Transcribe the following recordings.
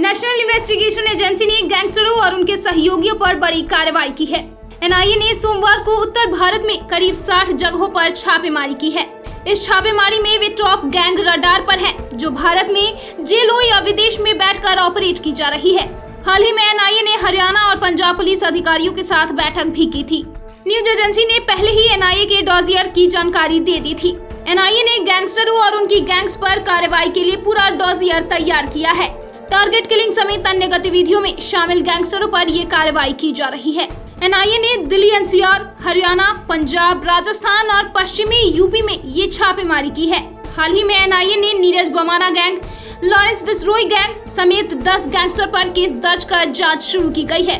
National investigation agency ने गैंगस्टरों और उनके सहयोगियों पर बड़ी कार्रवाई की है। एनआईए ने सोमवार को उत्तर भारत में करीब 60 जगहों पर छापेमारी की है। इस छापेमारी में वे टॉप गैंग रडार पर हैं, जो भारत में जेलों या विदेश में बैठकर ऑपरेट की जा रही है। हाल ही में एनआईए ने हरियाणा और पंजाब पुलिस अधिकारियों के साथ बैठक भी की थी। न्यूज एजेंसी ने पहले ही एनआईए के डॉजियर की जानकारी दे दी थी। एनआईए ने गैंगस्टरों और उनकी गैंग्स पर कार्रवाई के लिए पूरा डॉजियर तैयार किया है। टारगेट किलिंग समेत अन्य गतिविधियों में शामिल गैंगस्टरों पर ये कार्रवाई की जा रही है। एनआईए ने दिल्ली, एनसीआर, हरियाणा, पंजाब, राजस्थान और पश्चिमी यूपी में ये छापेमारी की है। हाल ही में एनआईए ने Neeraj Bawana gang, Lawrence Bishnoi gang समेत 10 गैंगस्टर पर केस दर्ज कर जांच शुरू की गई है।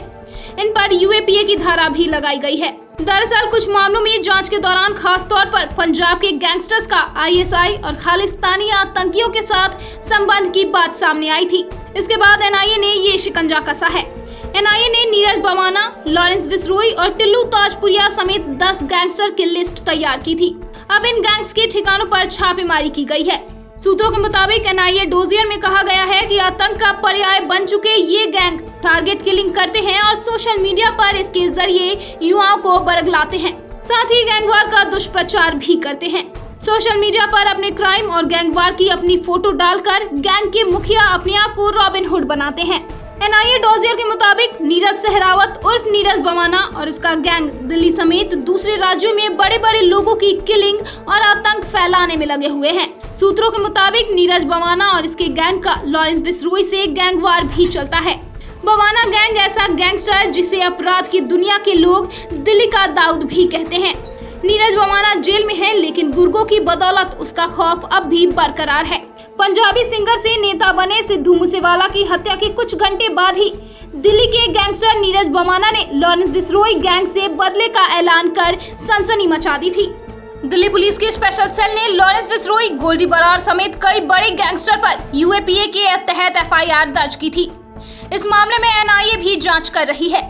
इन पर यूएपीए की धारा भी लगाई गई है। दरअसल कुछ मामलों में जांच के दौरान खास तौर पर पंजाब के गैंगस्टर्स का आईएसआई और खालिस्तानी आतंकियों के साथ संबंध की बात सामने आई थी। इसके बाद एनआईए ने ये शिकंजा कसा है। एनआईए ने नीरज बमाना, लॉरेंस बिश्नोई और टिल्लू ताजपुरिया समेत 10 गैंगस्टर की लिस्ट तैयार की थी। अब इन गैंग्स के ठिकानों पर छापेमारी की गई है। सूत्रों के मुताबिक एनआईए डोजियर में कहा गया है कि आतंक का पर्याय बन चुके ये गैंग टारगेट किलिंग करते हैं और सोशल मीडिया पर इसके जरिए युवाओं को बरगलाते हैं। साथ ही गैंगवार का दुष्प्रचार भी करते हैं। सोशल मीडिया पर अपने क्राइम और गैंगवार की अपनी फोटो डालकर गैंग के मुखिया अपने आप को रॉबिन हुड बनाते हैं। एनआईए डोजियर के मुताबिक नीरज सहरावत उर्फ नीरज बमाना और उसका गैंग दिल्ली समेत दूसरे राज्यों में बड़े बड़े लोगों की किलिंग और आतंक फैलाने में लगे हुए हैं। सूत्रों के मुताबिक नीरज बमाना और इसके गैंग का लॉरेंस बिश्नोई से गैंगवार भी चलता है। बमाना गैंग ऐसा गैंगस्टर जिसे अपराध की दुनिया के लोग दिल्ली का दाऊद भी कहते हैं। नीरज बमाना जेल में है, लेकिन गुर्गों की बदौलत उसका खौफ अब भी बरकरार है। पंजाबी सिंगर से नेता बने सिद्धू मूसेवाला की हत्या के कुछ घंटे बाद ही दिल्ली के गैंगस्टर नीरज बमाना ने लॉरेंस बिश्नोई गैंग से बदले का ऐलान कर सनसनी मचा दी थी। दिल्ली पुलिस की स्पेशल सेल ने लॉरेंस बिश्नोई, गोल्डी बरार समेत कई बड़े गैंगस्टर पर यूएपीए के तहत एफआईआर दर्ज की थी। इस मामले में एनआईए भी जांच कर रही है।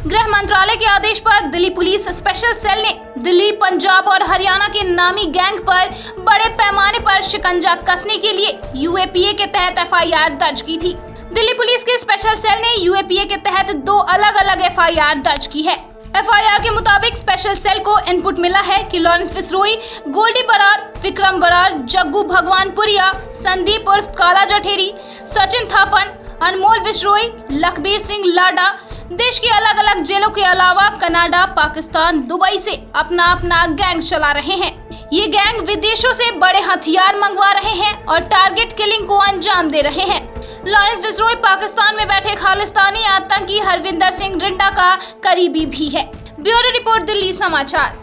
गृह मंत्रालय के आदेश पर दिल्ली पुलिस स्पेशल सेल ने दिल्ली, पंजाब और हरियाणा के नामी गैंग पर बड़े पैमाने पर शिकंजा कसने के लिए यूएपीए के तहत एफआईआर दर्ज की थी। दिल्ली पुलिस के स्पेशल सेल ने यूएपीए के तहत 2 अलग-अलग एफआईआर दर्ज की है। एफआईआर के मुताबिक स्पेशल सेल को इनपुट मिला है कि लॉरेंस बिश्नोई, गोल्डी बरार, विक्रम बरार, जग्गू भगवानपुरिया, संदीप उर्फ काला जठेरी, सचिन थापन, अनमोल बिश्नोई, लखबीर सिंह लाडा देश की अलग अलग जेलों के अलावा कनाडा, पाकिस्तान, दुबई से अपना गैंग चला रहे हैं। ये गैंग विदेशों से बड़े हथियार मंगवा रहे हैं और टारगेट किलिंग को अंजाम दे रहे हैं। लॉरेंस बिश्नोई पाकिस्तान में बैठे खालिस्तानी आतंकी हरविंदर सिंह रिंडा का करीबी भी है। ब्यूरो रिपोर्ट, दिल्ली समाचार।